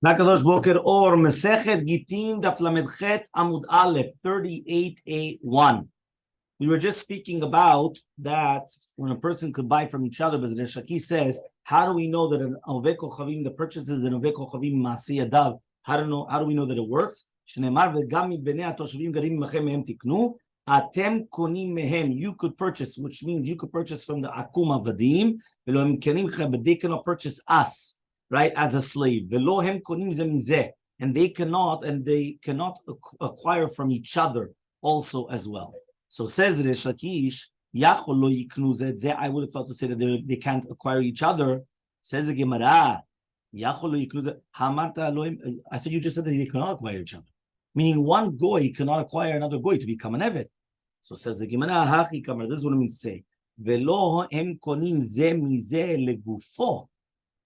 Nakadosh Boker Or Masechet Gittin Daf Amud Aleph 38a1. We were just speaking about that when a person could buy from each other, but the Shaki says, how do we know that an Oved Kochavim, the purchases in Oved Kochavim Maseh Adav, how do we know that it works? Shneimar v'gam mibnei atoshavim garim imachem mehem tiknu, atem konim mehem, you could purchase, which means you could purchase from the akum avadim, but they cannot purchase us, right, as a slave. And they cannot acquire from each other also as well. So says Rish Lakish, I would have thought to say that they can't acquire each other. Says the Gemara, I thought you just said that they cannot acquire each other. Meaning one goy cannot acquire another goy to become an eved. So says the Gemara, this is what it means to say.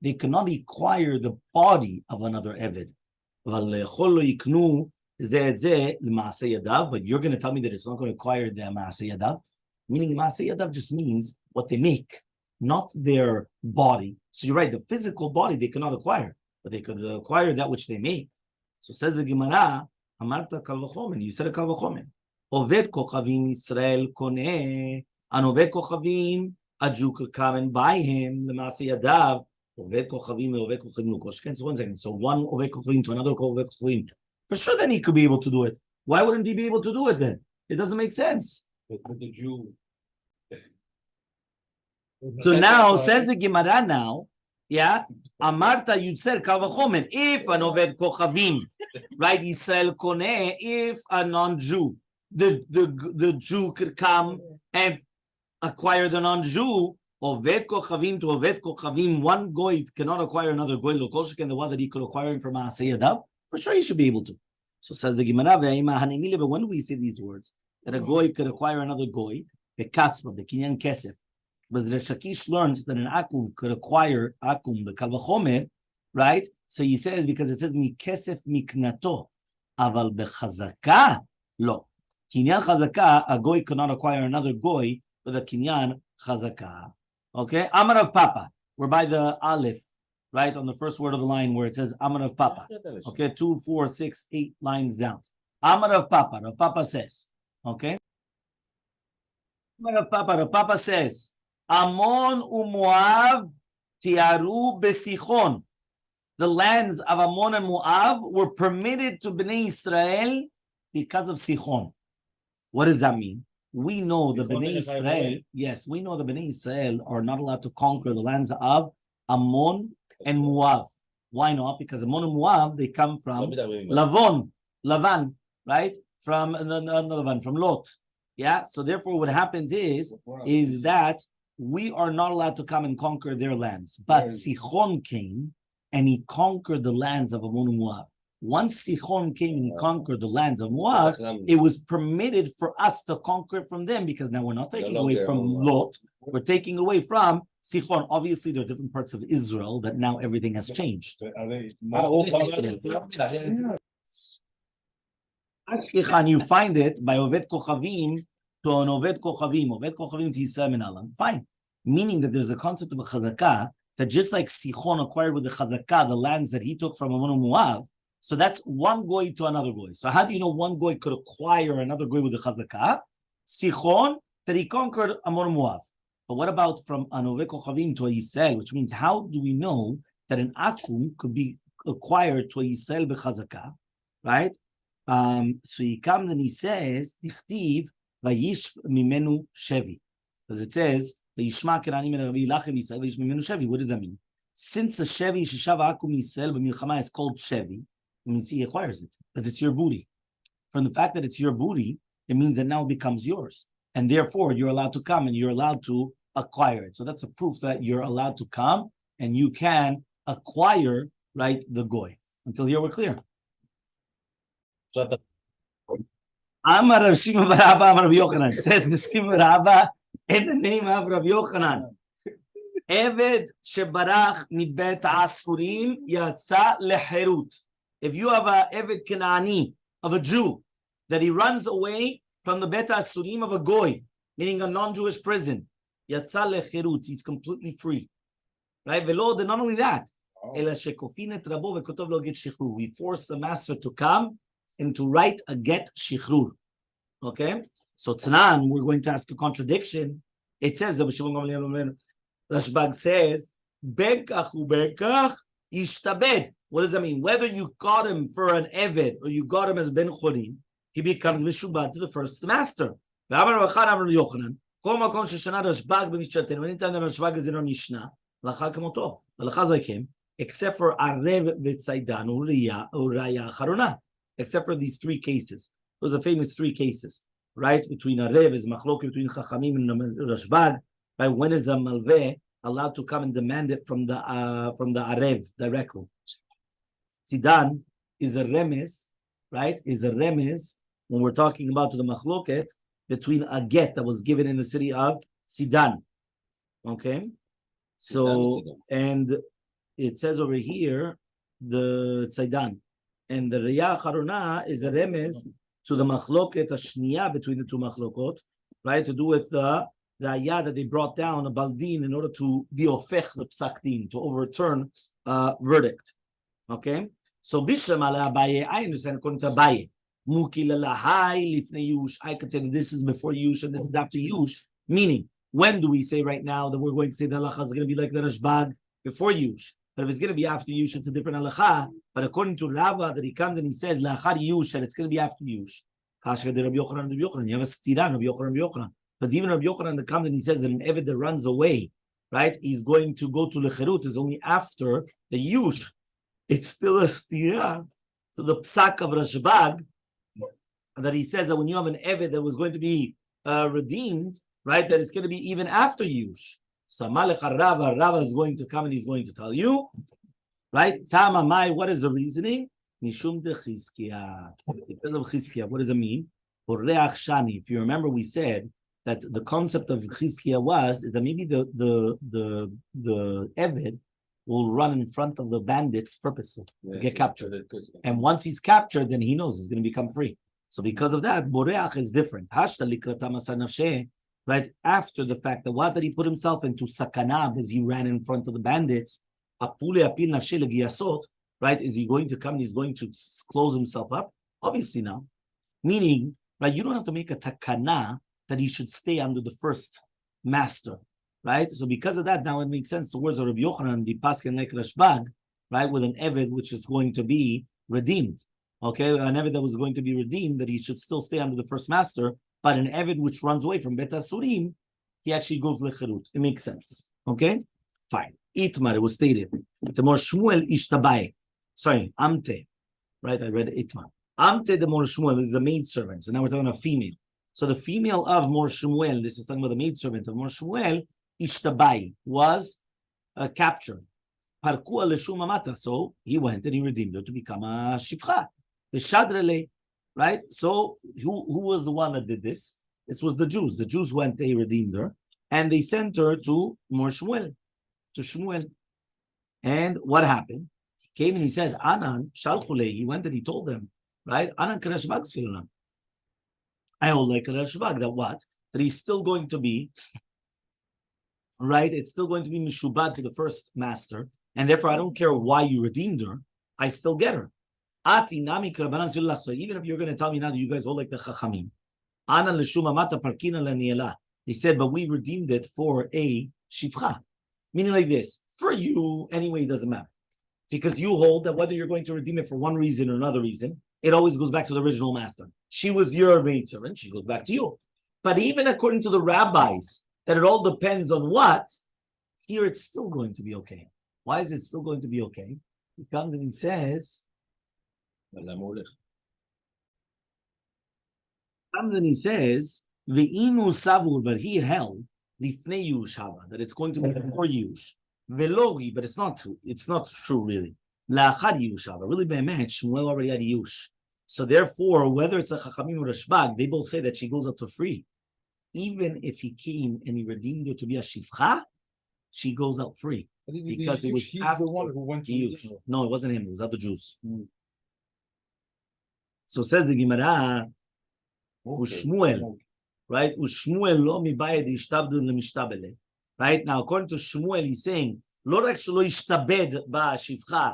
They cannot acquire the body of another eved. But you're going to tell me that it's not going to acquire the Maseh Yadav? Meaning Maseh Yadav just means what they make, not their body. So you're right, the physical body they cannot acquire, but they could acquire that which they make. So says the Gemara, Amarta kal v'chomen, you said a kal v'chomen. Oved kochavim Israel koneh, an oved kochavim, a Jew could come and buy him, the Maseh Yadav, oved kochavim, oved kochavim. So 1 second, so one oved kochavim to another oved kochavim. For sure, then he could be able to do it. Why wouldn't he be able to do it then? It doesn't make sense. The Jew. So now, says the Gemara now, yeah, Amarta Yudsel Kavachomen, if an Oved Kochavim, right, Yisrael Koneh, if a non-Jew, the Jew could come and acquire the non-Jew, Oved Kochavim to Oved Kochavim, one goy cannot acquire another goy, Lokoshik, and the one that he could acquire him from Maseh Yadav. For sure, he should be able to. So says the Gemara, but when do we say these words? That a goy could acquire another goy, the kasva, the kinyan kesef. But the Shakish learns that an akum could acquire akum, the kalvachomer, right? So he says, because it says, mi kesef miknato, aval bechazaka, lo. Kinyan chazaka, a goy cannot acquire another goy with a kinyan chazaka. Okay? Amar of Papa, we're by the Aleph, right, on the first word of the line where it says Amar of Papa. Okay, 2, 4, 6, 8 lines down. Amar of Papa. Rav Papa says, okay? Amar of Papa. Rav Papa says, Ammon u'Moav tiaru besichon. The lands of Ammon and Moab were permitted to Bnei Israel because of Sichon. What does that mean? We know the Bnei Israel, yes, we know the Bnei Israel are not allowed to conquer the lands of Ammon and Moab. Why not? Because Ammon and Moab, they come from Lavan, right? From Lot. Yeah. So therefore, what happens is that we are not allowed to come and conquer their lands. But Sichon came and he conquered the lands of Ammon and Moab. Once Sichon came and he conquered the lands of Moab, it was permitted for us to conquer it from them, because now we're not taking away from Lot, we're taking away from Sichon. Obviously, there are different parts of Israel that now everything has changed. You find it by Oved Kochavim to an Oved Kochavim to Yisrael Menalam. Fine. Meaning that there's a concept of a chazakah, that just like Sichon acquired with the chazakah the lands that he took from Ammon and Moab, so that's one goy to another goy. So how do you know one goy could acquire another goy with the chazakah? Sichon, that he conquered Ammon and Moab. But what about from an Oved Kochavim to a Yisrael? Which means, how do we know that an akum could be acquired to a Yisrael b'chazakah, right? So he comes and he says, Dichtiv vayish mimenu shevi. Because it says, Vayishma kerani min Rabbi lachem Yisrael vayish mimenu shevi. What does that mean? Since the shevi sheshava akum Yisrael b'milchama is called shevi, it means he acquires it, because it's your booty. From the fact that it's your booty, it means that now it becomes yours. And therefore, you're allowed to come and you're allowed to acquire it. So that's a proof that you're allowed to come and you can acquire, right, the goy. Until here, we're clear. Amar Rav Shimon bar Abba, Amar Rav Yochanan. Says the Shimon bar Abba in the name of Rav Yochanan. Eved shebarach mibet asurim yatsa leherut. If you have a Eved Kenani of a Jew, that he runs away from the Bet Asurim of a Goy, meaning a non-Jewish prison, Yatsa lecherut, he's completely free. Right? Velo, not only that, We force the master to come and to write a get shichrur. Okay? So Tznan, we're going to ask a contradiction. It says, Rashbag says, Bekach ubekach ishtabed. What does that mean? Whether you got him for an Eved or you got him as Ben Chorim, he becomes Mishubad to the first master. Anytime the Rashbag is in our Mishnah, Lacha is like him, except for Arev v'Tzaidan Uraya Charona, except for these three cases. Those are famous three cases, right? Between Arev is Machlok between Chachamim and Rashbag. Right? When is a Malveh allowed to come and demand it from the Arev directly? Tzidan is a remez, right? Is a remez when we're talking about the Machloket between a get that was given in the city of Tzidan. Okay? So, and it says over here, the Tzaidan. And the Riyah Charona is a remez to the Machloket, a Shniya between the two Machlokot, right? To do with the Raya that they brought down a Baldin in order to be ofech the Psak Din, to overturn verdict. Okay? So, Bisham ala Abaye, I understand according to Abaye. Muki lalahai lifnei yush. I could say that this is before yush and this is after yush. Meaning, when do we say right now that we're going to say the halacha is going to be like the Rashbag before yush? But if it's going to be after yush, it's a different halacha. But according to Rava, that he comes and he says lachar yush, and it's going to be after yush. Kasher de Rabbi Yochanan, you have a stiran Rabbi Yochanan. Because even Rabbi Yochanan that comes and he says that an eved that runs away, right, he's going to go to lecherut is only after the yush. It's still a stira to the psak of Rashbag, that he says that when you have an eved that was going to be redeemed, right, that it's going to be even after yush. So Rava is going to come and he's going to tell you, right? Tama mai, what is the reasoning? Mishum de Chizkiah. Because of Chizkiah, what does it mean? Boreach shani. If you remember, we said that the concept of Chizkiah is that maybe the eved will run in front of the bandits purposely to get captured. And once he's captured, then he knows he's going to become free. So because of that, Boreach is different. Right after the fact that what did he put himself into sakana as he ran in front of the bandits? Right? Is he going to come and he's going to close himself up? Obviously now. Meaning, right, you don't have to make a takana that he should stay under the first master. Right? So because of that, now it makes sense. The words of Rabbi Yochanan, the Paskin like Rashbag, right, with an Eved which is going to be redeemed. Okay, an Eved that was going to be redeemed, that he should still stay under the first master, but an Eved which runs away from Bet Asurim, he actually goes lecherut. It makes sense. Okay? Fine. Itmar, it was stated. Temor Shmuel ishtabai. Sorry, Amte. Right, I read Itmar. Amte de Mor Shmuel is a maidservant. So now we're talking about a female. So the female of Mor Shmuel, this is talking about the maidservant of Mor Shmuel, ishtabai, was captured. Parkua leshum amata. So he went and he redeemed her to become a shifcha. The shadrele. Right? So who was the one that did this? This was the Jews. The Jews went, they redeemed her, and they sent her to Mor Shmuel, to Shmuel. And what happened? He came and he said, Anan, Shalchule, he went and he told them, right? Anan Karashbag Sfiranam. I hold like Karashbag, that what? That he's still going to be, right? It's still going to be Mishubad to the first master, and therefore I don't care why you redeemed her, I still get her. Ati nami krabanan silach. So even if you're going to tell me now that you guys all like the chachamim, ana leshuma mata parkina laniela. He said, but we redeemed it for a shifcha, meaning like this. For you, anyway, it doesn't matter because you hold that whether you're going to redeem it for one reason or another reason, it always goes back to the original master. She was your maidservant; she goes back to you. But even according to the rabbis, that it all depends on what. Here, it's still going to be okay. Why is it still going to be okay? He comes and he says. And then he says, "Ve'inu savur," but he held lifnei yush hava, that it's going to be before yush. Velogi, but it's not true. It's not true, really. La'achad yush hava, really be'emet Shmuel already had yush. So therefore, whether it's a chachamim or Rashbag, they both say that she goes out to free. Even if he came and he redeemed her to be a shifcha, she goes out free because it was after the one who went to yush. No, it wasn't him. It was other Jews. So says the Gemara, Ushmuel, right? Ushmuel lo mibayed ishtabdu lemishtabele. Right now, according to Shmuel, he's saying לא רק שלא ישתבד בשפחה,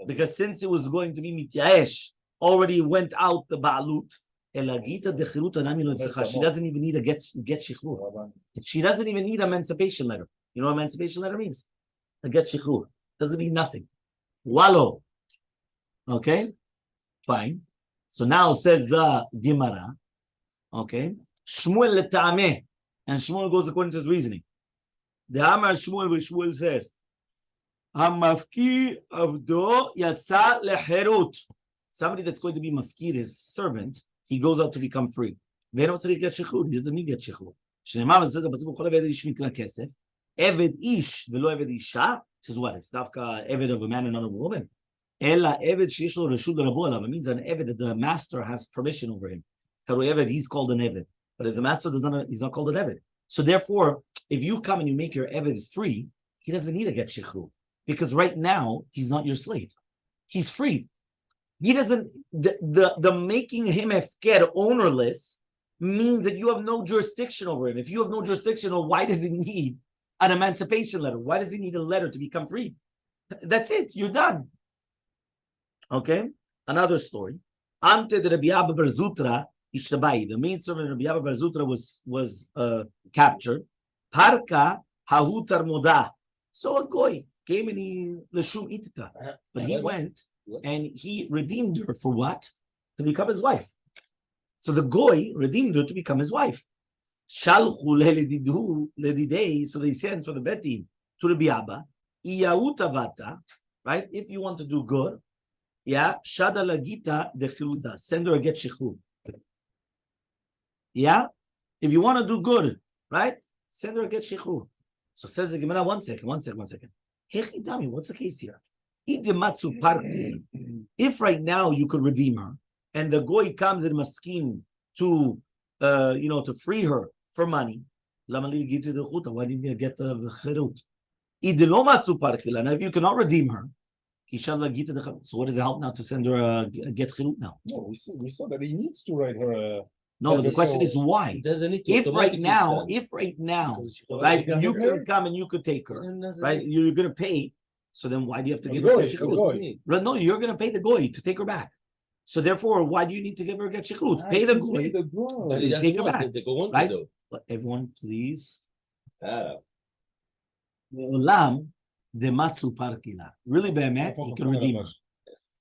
because since it was going to be מתייאש, already went out the בעלות, אלא גיטה דחירות הנמי לא צריכה. She doesn't even need a get שחרור. She doesn't even need an emancipation letter. You know what emancipation letter means? A get שחרור. Doesn't mean nothing. Wallow. Okay? Fine. So now says the Gemara, okay? Shmuel letameh, and Shmuel goes according to his reasoning. The Amar Shmuel, which Shmuel says, Hamafki avdo yatsa leherut. Somebody that's going to be mafkir, his servant, he goes out to become free. They don't say get shechur. He doesn't need get shechur. Shneimar says, "B'tzibur chol eved ish mikla kesef, eved ish velo eved isha." This is what it's dafka eved of a man and not a woman. Ella eved sheyesh lo reshut rabo alav. It means an eved that the master has permission over him. Karu eved, he's called an eved, but if the master does not, he's not called an eved. So therefore, if you come and you make your eved free, he doesn't need to get shechur because right now he's not your slave. He's free. He doesn't. The making him hefker, ownerless, means that you have no jurisdiction over him. If you have no jurisdiction, well, why does he need an emancipation letter? Why does he need a letter to become free? That's it. You're done. Okay. Another story. Ante de Rabbi Abba bar Zutra ishtabai. The main servant of Rabbi Abba bar Zutra was captured. Parka hahutar moda. So a goy came and he leshum itita, but he went and he redeemed her for what? To become his wife. So the goy redeemed her to become his wife. Shalchu ledidei. So they sent for the betin to Rabbi Abba. Iyauta vata, right? If you want to do good, yeah, shada lagita dechiruta. Send her a get shechur. Yeah, if you want to do good, right? Send her a get shechur. So says the Gemara, one second. Hechidami, what's the case here? If right now you could redeem her, and the goy comes and maskim to, to free her for money, why didn't you get the chirut? Now, if you cannot redeem her, so what does it help now to send her a get chirut now? No, we saw that he needs to write her. No, but the question is why? If right now, right, you could come and you could take her, right? You're going to pay. So then why do you have to give her a get shechrut? No, you're going to pay the goy to take her back. So therefore, why do you need to give her a get shechrut? Pay the goy to take her back. Right? But everyone, please. Olam de matzu parkila. Really, be'emet, he can redeem her.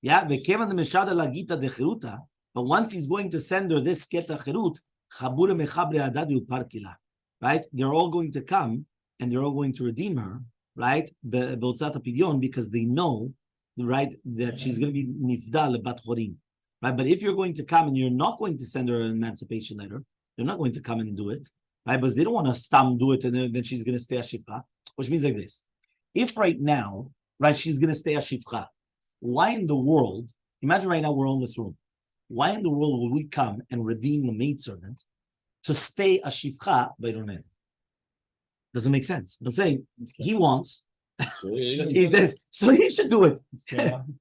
Yeah, ve'kevan de meshada lagita de chiruta. But once he's going to send her this geta chirut, chabure mechabre adadu parkila. Right? They're all going to come and they're all going to redeem her. Right, because they know, right, that she's going to be nifda lebat chorim, right? But if you're going to come and you're not going to send her an emancipation letter, they're not going to come and do it, right? Because they don't want to stam do it and then she's going to stay ashifcha, which means like this: if right now, right, she's going to stay ashifcha, why in the world? Imagine right now we're all in this room. Why in the world would we come and redeem the maidservant to stay ashifcha by Ronen? Doesn't make sense. But saying he wants, he says, so he should do it.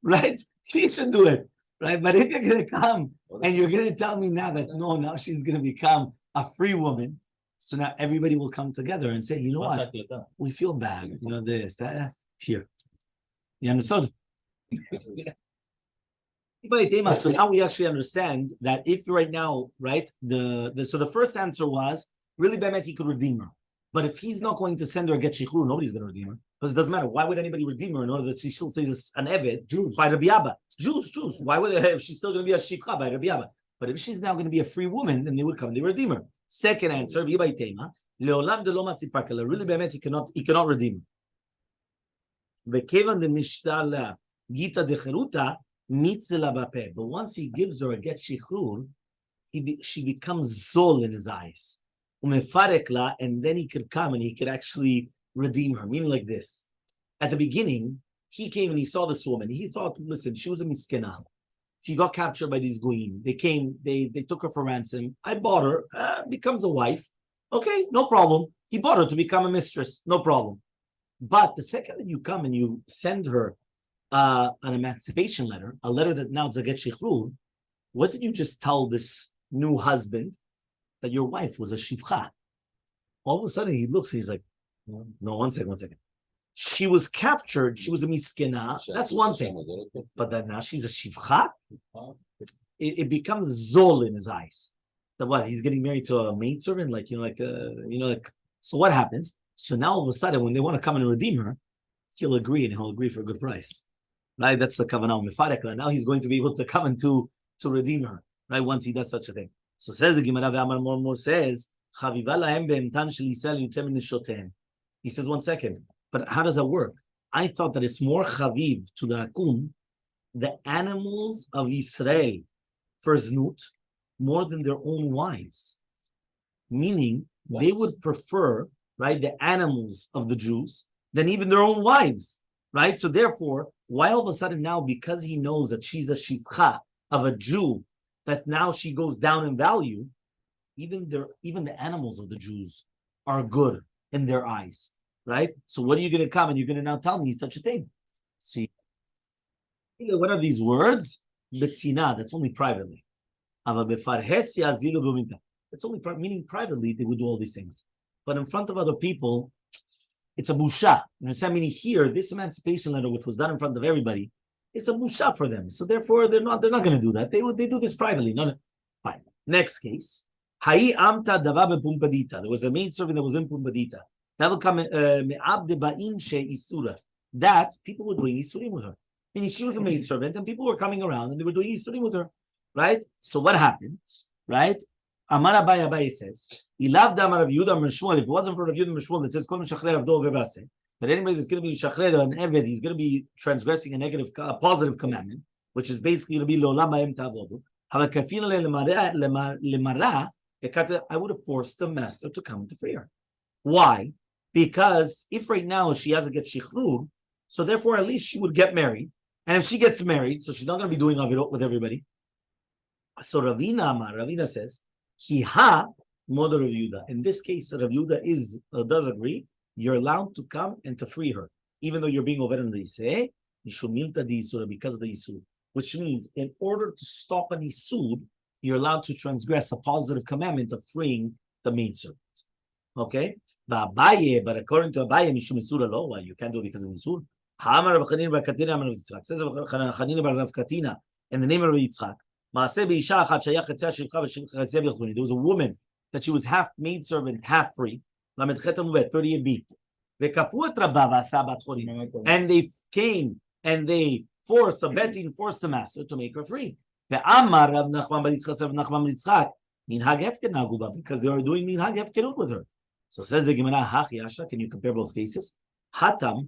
Right? He should do it. Right? But if you're going to come and you're going to tell me now that no, now she's going to become a free woman, so now everybody will come together and say, you know what? We feel bad. You know, this, that, here. You understood? So now we actually understand that if right now, right, so the first answer was, really, Bemet, he could redeem her. But if he's not going to send her a get shechur, nobody's going to redeem her. Because it doesn't matter. Why would anybody redeem her in order that she still says an eved by Rabbi Abba? Jews. Why would they, if she's still going to be a shifcha by Rabbi Abba? But if she's now going to be a free woman, then they would come and they redeem her. Second answer, leolam de lo matzi parkela. Really, be'emet, he cannot redeem her. Vekevan de mishtala gita de cheruta mitzela bapeh. But once he gives her a get shechur, she becomes zol in his eyes. And then he could come and he could actually redeem her. Meaning like this. At the beginning, he came and he saw this woman. He thought, listen, she was a miskena. She got captured by these goyim. They came, they took her for ransom. I bought her, becomes a wife. Okay, no problem. He bought her to become a mistress. No problem. But the second that you come and you send her an emancipation letter, a letter that now is a get shechrur, what did you just tell this new husband? That your wife was a shivcha. All of a sudden he looks, he's like, no, one second. she was captured, she was a miskena, that's one thing. But then now she's a shivcha, it becomes zol in his eyes. That what, he's getting married to a maidservant, so what happens? So now all of a sudden, when they want to come and redeem her, he'll agree, and he'll agree for a good price. Right? That's the kavanah mefarek. Now he's going to be able to come and to redeem her, right? Once he does such a thing. So says the Gemara, Ve'amar more says, Chaviva lahem be'emtan shel Yisrael yutem min neshotehem. He says, 1 second, but how does that work? I thought that it's more chaviv to the akum, the animals of Israel for znut, more than their own wives. Meaning, they would prefer, right, the animals of the Jews than even their own wives, right? So therefore, why all of a sudden now, because he knows that she's a shivcha of a Jew, that now she goes down in value, even the animals of the Jews are good in their eyes, right? So what are you going to come and you're going to now tell me such a thing? See, what are these words? Betzina, that's only privately. It's only meaning privately they would do all these things, but in front of other people, it's a busha. You understand? Meaning here, this emancipation letter, which was done in front of everybody, it's a busha for them. So therefore, they're not going to do that. They do this privately. No. Fine. Next case. There was a maidservant that was in Pumpadita. That will come that people were doing isurim with her. Meaning she was a maidservant, and people were coming around and they were doing isurim with her. Right? So what happened? Right? Amar Abaye says, "Ilav damar Rabbi Yehuda Meshmuel." If it wasn't for Rabbi Yehuda Meshmuel that says, "Kol mishachrer avdo v'baseh," that anybody that's going to be shachrer an eved, he's going to be transgressing a positive commandment, which is basically going to be lo'olam ba'em ta'avodu. Havakafin lemara. I would have forced the master to come to free her. Why? Because if right now she has to get shichrur, so therefore at least she would get married, and if she gets married, so she's not going to be doing avirot with everybody. So Ravina says, Kiha mother of Yehuda. In this case, Rav Yehuda does agree. You're allowed to come and to free her, even though you're being over in the Iseh, Mishumilta di Isura, because of the Isur. Which means, in order to stop an Isur, you're allowed to transgress a positive commandment of freeing the maidservant. Okay? But according to Abaye, Mishum Isura lo, why you can't do it because of Isur. Ha'amar Rav Chanina bar Katina, Amar Rav Yitzchak. Says Rav Chanina bar Rav Katina, in the name of Rav Yitzchak. There was a woman that she was half maidservant, half free. 38b. And they came and they forced the master to make her free. Because they were doing minhag hefkerut with her. So says the Gemara, can you compare both cases? The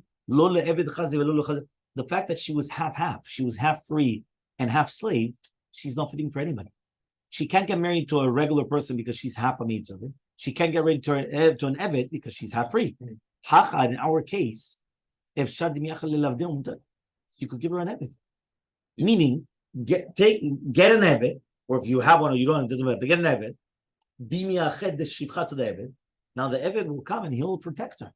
fact that she was half, she was half free and half slave, she's not fitting for anybody. She can't get married to a regular person because she's half a maidservant. She can't get married to an eved because she's half free. Hachad, in our case, if you could give her an eved. Meaning, get an eved, or if you have one or you don't, it doesn't matter, but get an eved, be miached the shivcha to the eved. Now the eved will come and he'll protect her.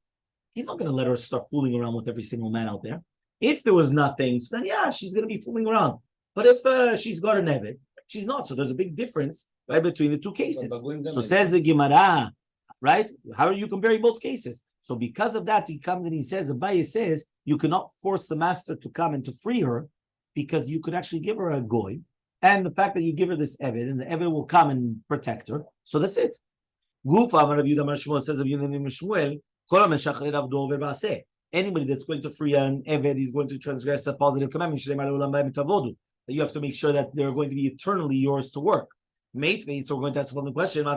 He's not going to let her start fooling around with every single man out there. If there was nothing, so then yeah, she's going to be fooling around. But if she's got an eved, she's not. So there's a big difference, right, between the two cases. So says the Gemara, right? How are you comparing both cases? So because of that, he comes and he says, Abaye says, you cannot force the master to come and to free her, because you could actually give her a goy, and the fact that you give her this eved, and the eved will come and protect her. So that's it. Says anybody that's going to free an eved is going to transgress a positive commandment. That you have to make sure that they're going to be eternally yours to work. Mate, so we're going to ask the question. There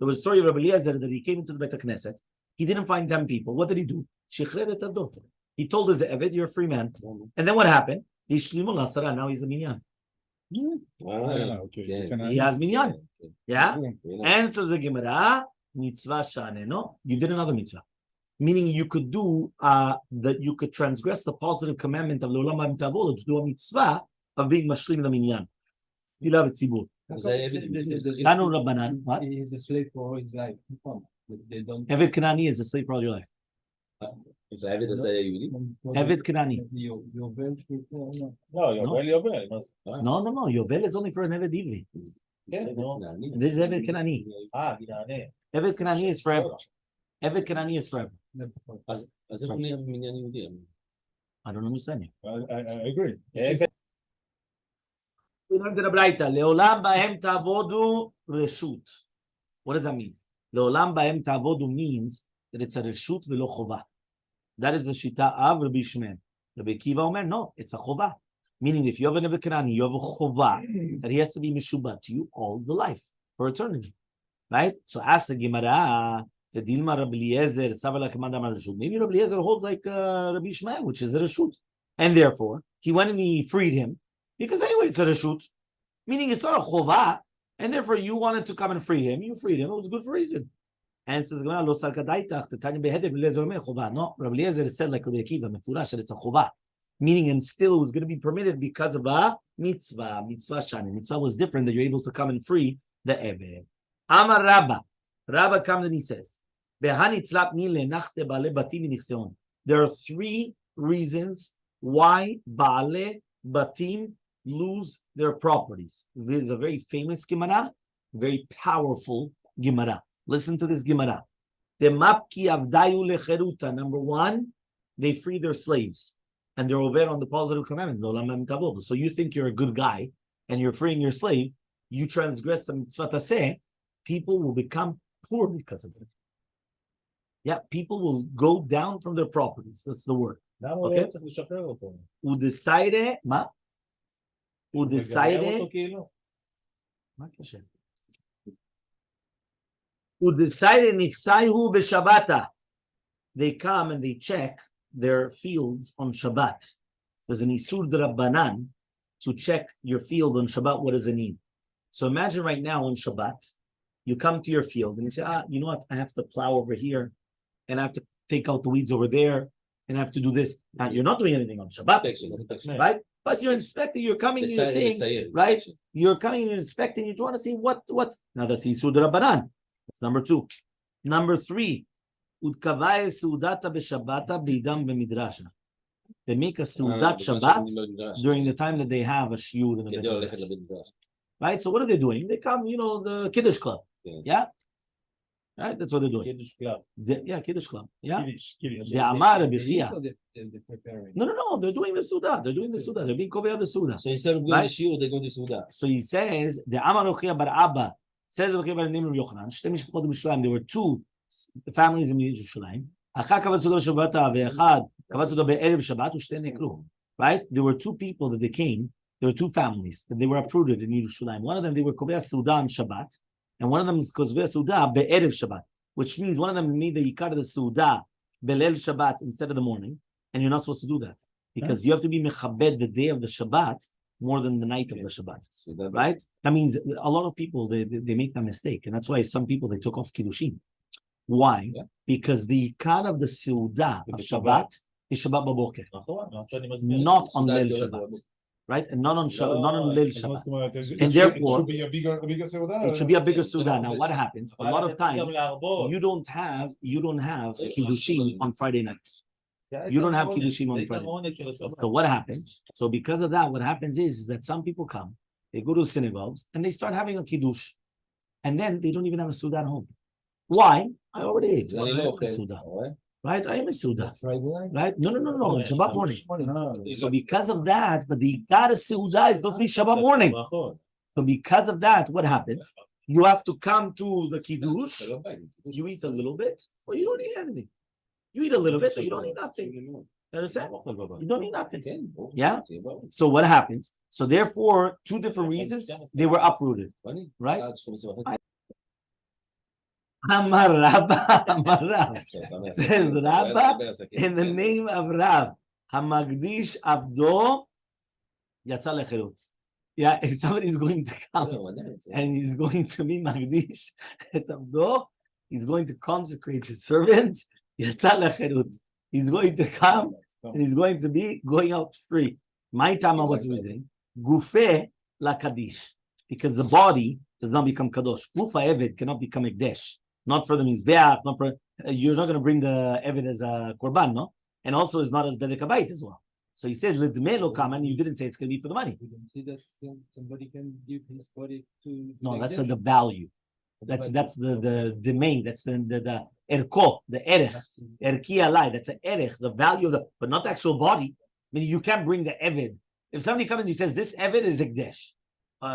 was a story of Rabbi Eliezer that he came into the Bet Knesset. He didn't find 10 people. What did he do? He told his eved, you're a free man. And then what happened? Now he's a minyan. He has minyan. Yeah? Answers the Gemara, mitzvah shane. No, you did another mitzvah. Meaning you could do that you could transgress the positive commandment of L'olam ha'em tavo to do a mitzvah of being mashlim the minyan. You love it, tzibur. He's a slave for his life. Eved Kanani is a slave for all your life. Eved Kanani. No, Yovel. No. Yovel is only for an Eved Ivri. This is Eved Kanani. Eved Kanani is forever. Eved Kanani is forever. אז איך הוא נהיה מניין יהודי? I don't understand you. I agree. We learned in the Braita, לעולם בהם תעבודו רשות. What does that mean? לעולם בהם תעבודו means that it's a reshut ולא חובה. That is the shita of Rabbi Shmuel. Rabbi Akiva Omer, no, it's a chova. Meaning, if you have a Nebuch Kanani, you have a chova that he has to be mishubat to you all the life for eternity, right? So ask the Gemara, the Dilma Rabbi Eliezer, Savala Kamanda Marashut. Maybe Rabbi Eliezer holds like Rabbi Shmuel, which is a reshut, and therefore he went and he freed him because anyway it's a reshut, meaning it's not a chova, and therefore you wanted to come and free him. You freed him. It was good for reason. And says, "Lo salkadaitach." The Tanya beheaded Eliezer me chova. No, Rabbi Eliezer said like Rabbi Akiva, mefurash that it's a chova, meaning and still it was going to be permitted because of a mitzvah. Mitzvah shani. Mitzvah was different that you're able to come and free the eved. Amar Rabba. Rabba comes and he says, "Behanitzlap mi lenachte bale batim inichseon." There are three reasons why bale batim lose their properties. This is a very famous Gemara, very powerful Gemara. Listen to this Gemara. The mapki avdayu lecheruta. Number one, they free their slaves, and they're over on the positive commandment. So you think you're a good guy, and you're freeing your slave. You transgress the mitzvah taseh. People will become poor because of it. Yeah, people will go down from their properties. That's the word. Okay. Udesaire ma. Udesaire. They come and they check their fields on Shabbat. There's an Isur Rabbanan to check your field on Shabbat. What does it mean? So imagine right now on Shabbat, you come to your field and you say, you know what? I have to plow over here and I have to take out the weeds over there and I have to do this. Now, you're not doing anything on Shabbat, right? But you're inspecting, you're coming and you're saying, right? You're coming and you're inspecting, you want to see what. Now that's Isur Rabbanan. That's number two. Number three, they make a Seudat Shabbat during the time that they have a shiur in the midrash. Right? So what are they doing? They come, the Kiddush Club. Yeah? Right? That's what they're doing. Kiddush Club. Kiddush Club. Yeah? Kiddush. No. They're doing the Seudah. They're being Kovei the Seudah. So instead of going to shiur, they go to Seudah. So he says, the Amar Ochia Bar Abba says, there were two families in Yerushalayim. Right? There were two people that they came. There were two families that they were uprooted in Yerushalayim. One of them, they were Kovei Seudah on Shabbat. And one of them is Kovei Seudah be'erev Shabbat. Which means one of them made the Yikar of the Seudah Belel Shabbat instead of the morning. And you're not supposed to do that. Because you have to be mechabed the day of the Shabbat more than the night of the Shabbat, right? That means a lot of people, they make that mistake. And that's why some people, they took off Kiddushin. Why? Yeah. Because the Yikar of the Seudah of Shabbat is Shabbat Baboker. Not on Leil Shabbat. Right? And not on Leil Shabbat. And therefore, it should be a bigger Seudah. It should be a bigger Seudah. Now, what happens? A lot of times, you don't have Kiddushin on Friday nights. You don't have Kiddushim on Friday. So what happens? So because of that, what happens is that some people come, they go to synagogues, and they start having a Kiddush. And then they don't even have a Seudah at home. Why? I already ate. I am a Seudah. Right? I am a Seudah. Right? No. Shabbat morning. So because of that, but the Yikar Seudah is supposed to be Shabbat morning. So because of that, what happens? You have to come to the Kiddush, you eat a little bit, or you don't eat anything. You eat a little bit, but you don't eat nothing. You understand? You don't eat nothing. Yeah? So what happens? So therefore, two different reasons, they were uprooted. Right? Amar Rabba. Says Rabba, in the name of Rab, Hamagdish Abdo Yatsa Lecherut. Yeah, if somebody is going to come and he's going to be Magdish et Abdo, he's going to consecrate his servant. He's going to come and he's going to be going out free. My Tama was reading Gufe la Kaddish, because the body does not become Kadosh. Gufa Eved cannot become Ekdesh. Not for the Mizbeach, not for you're not going to bring the Eved as a Korban, no? And also it's not as Bedek Habayit as well. So he says Lidme lo Kaman, you didn't say it's going to be for the money. We don't see that somebody can give his body to. No, that's the value. That's the domain. That's the Erko, the erech, erki alai, that's an erech, the value of but not the actual body. Meaning you can't bring the eved. If somebody comes and he says, this eved is ekdesh,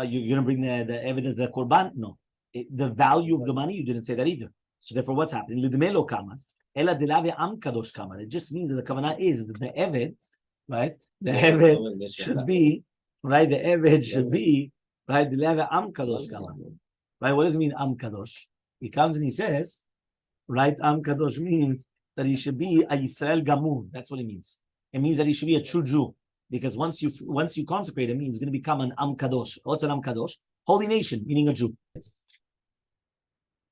you're going to bring the eved as a korban? No. The value of the money, you didn't say that either. So therefore, what's happening? Lidmelo kaman, ela delave am kadosh kaman. It just means that the kavanah is that the eved, right? The eved should be, right? The eved should be, right? Delave am kadosh kaman. Right? What does it mean am kadosh? He comes and he says, right? Am kadosh means that he should be a Yisrael gamur. That's what it means. It means that he should be a true Jew, because once you consecrate him, he's going to become an am kadosh. What's an am kadosh? Holy nation, meaning a Jew.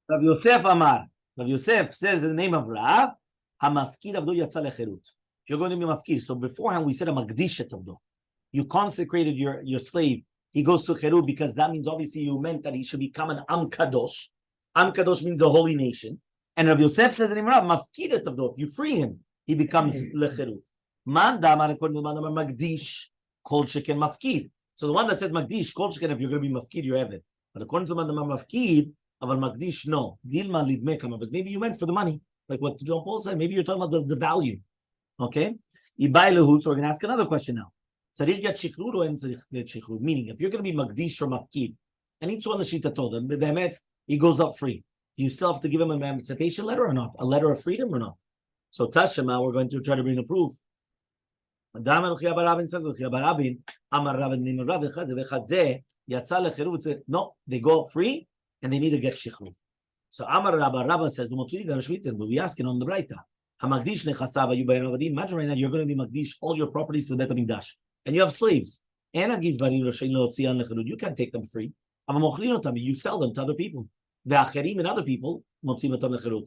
Rav Yosef Amar. Rav Yosef says in the name of Rav, Hamafkir Abdo Yatza Lecherut. You're going to be mafkir. So beforehand we said a magdishet Abdo. You consecrated your slave. He goes to cherut because that means obviously you meant that he should become an am kadosh. Am kadosh means a holy nation. And Rav Yosef says in the name of Rav, Mafkir Abdo. You free him, he becomes lecherut. Man damar according to the man magdish kol sheken mafkir. So the one that says magdish kol sheken, if you're going to be mafkir, you're eved. But according to the man mafkir, aval magdish no. Dilma lidme kama. But maybe you meant for the money, like what John Paul said. Maybe you're talking about the value. Okay. Ibailehu. So we're going to ask another question now. Tzarich get shichrut or tzarich get shichrut? Meaning, if you're going to be magdish or mafkir, and each one the shita told them, behemet, he goes up free. Do you still have to give him an emancipation letter or not? A letter of freedom or not? So Tashema, we're going to try to bring a proof. No, they go out free and they need to get shichrut. So Amar Rabba says, but we asking on the Braita. Imagine right now you're going to be magdish all your properties to the Bet HaMikdash, and you have slaves. You can't take them free. You sell them to other people. And other people,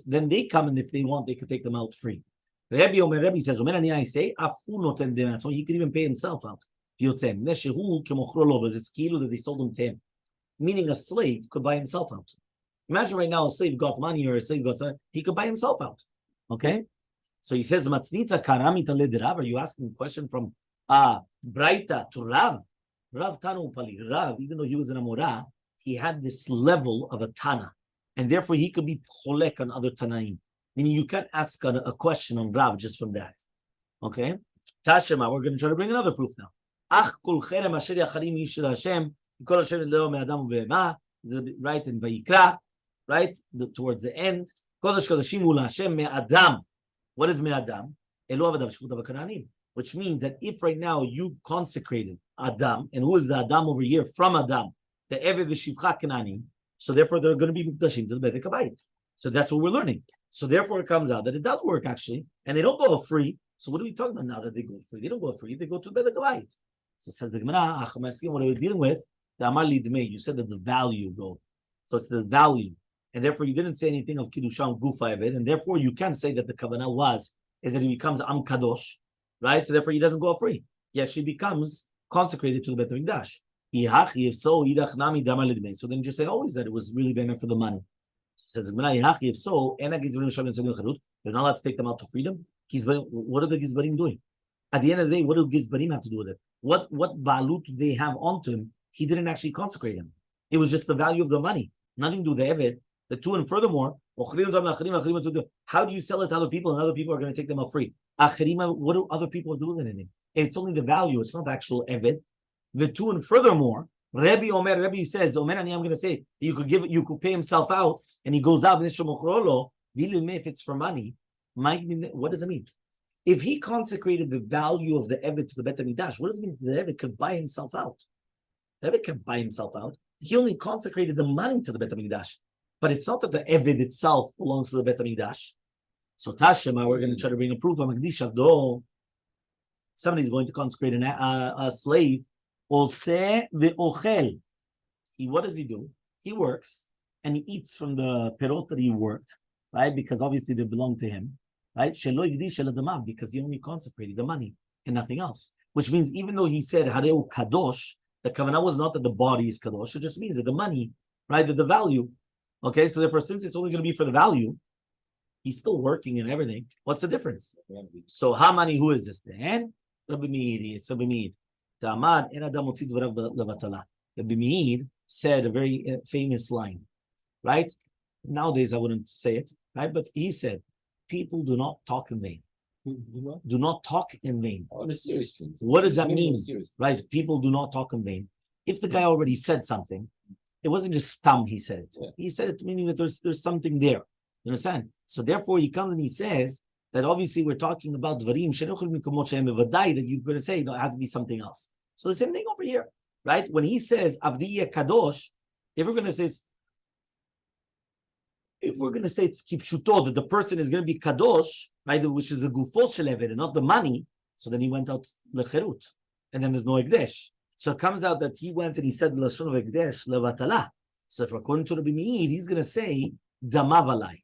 then they come, and if they want, they could take them out free. Rabbi says, I say, so he could even pay himself out. It's that they sold him to him. Meaning a slave could buy himself out. Imagine right now a slave got money or a slave got something, he could buy himself out. Okay? So he says, Matznita karamita lederav. Are you asking a question from Braita to Rav? Rav Tanu Pali. Rav, even though he was an Amorah, he had this level of a Tana. And therefore he could be cholek on other Tanaim. Meaning you can't ask a question on Rav just from that. Okay? Tashema, we're going to try to bring another proof now. Ach kul cherem asher yacharim yishir Hashem, yikol Hashem leo me'adam u'be'ema, right, in Vayikra, right, towards the end. Kodesh kodeshim ula Hashem me'adam. What is me'adam? Elu avadav shchuta v'kananim. Which means that if right now you consecrated Adam, and who is the Adam over here from Adam? The Eved v'shivcha Kananim. So therefore they're going to be muktashim to the Beit HaKabayit. So that's what we're learning. So therefore it comes out that it does work actually, and they don't go free. So what are we talking about now that they go free? They don't go free, they go to the Beit HaKabayit. So it says the Gemara, what are we dealing with? The Amar Lidmei, you said that the value go. So it's the value. And therefore you didn't say anything of Kiddushan Gufa Eved, and therefore you can't say that the Kavanah is that he becomes Am Kadosh, right? So therefore he doesn't go free. He actually becomes consecrated to the Beit HaMikdash. So then just say always that it was really meant for the money. So says if so, they're not allowed to take them out to freedom. What are the Gizbarim doing? At the end of the day, what do Gizbarim have to do with it? What balut do they have onto him? He didn't actually consecrate him. It was just the value of the money. Nothing to do with the Eved. The two, and furthermore, how do you sell it to other people and other people are going to take them out free? What do other people do with it? It's only the value. It's not the actual Eved. The two, and furthermore, Rabbi says, I'm going to say, you could pay himself out, and he goes out, if it's for money, what does it mean? If he consecrated the value of the Eved to the Bet HaMikdash, what does it mean the Eved could buy himself out? The Eved can buy himself out. He only consecrated the money to the Bet HaMikdash. But it's not that the Eved itself belongs to the Bet HaMikdash. So Tashema, we're going to try to bring a proof of Magdish Avdo. Somebody's going to consecrate a slave. Oseh ve'ochel. What does he do? He works and he eats from the perot that he worked, right? Because obviously they belong to him, right? Shelo yigdish el adamav, because he only consecrated the money and nothing else. Which means even though he said hareu kadosh, the kavanah was not that the body is kadosh. It just means that the money, right? That the value. Okay, so therefore, since it's only going to be for the value, he's still working and everything. What's the difference? So how many? Who is this then? Rabbi Meir. It's Rabbi Meir. Rabbi Meir said a very famous line, right? Nowadays I wouldn't say it, right? But he said, people do not talk in vain. You know? Do not talk in vain. On a serious thing. What does that Maybe on a mean? serious thing. Right? People do not talk in vain. If the guy already said something, it wasn't just stum, he said it. Yeah. He said it meaning that there's something there. You understand? So therefore he comes and he says that obviously we're talking about dvarim that you're going to say there has to be something else. So the same thing over here, right? When he says avdiya kadosh, if we're going to say it's kipshuto, that the person is going to be kadosh, right, which is a gufo shelevet and not the money, so then he went out lecherut, and then there's no ekdesh. So it comes out that he went and he said lashon of ekdesh levatala. So if according to Rabbi Meir, he's going to say damavalai,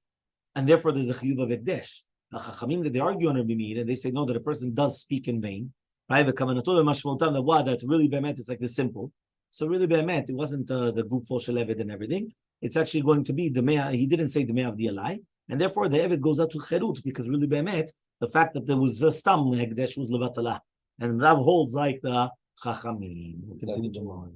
and therefore there's a chiyuv of ekdesh. The chachamim that they argue on Rabbi Meir, and they say no, that a person does speak in vain, right? The kavanato mashmotam that really be'emet it's like this simple. So really be'emet it wasn't the gufo shelevet and everything. It's actually going to be Demea. He didn't say Demea of the Elai, and therefore the Eved goes out to Cherut because really be'emet the fact that there was a stam hekdesh was levatala, and Rav holds like the Chachamim. We'll continue tomorrow.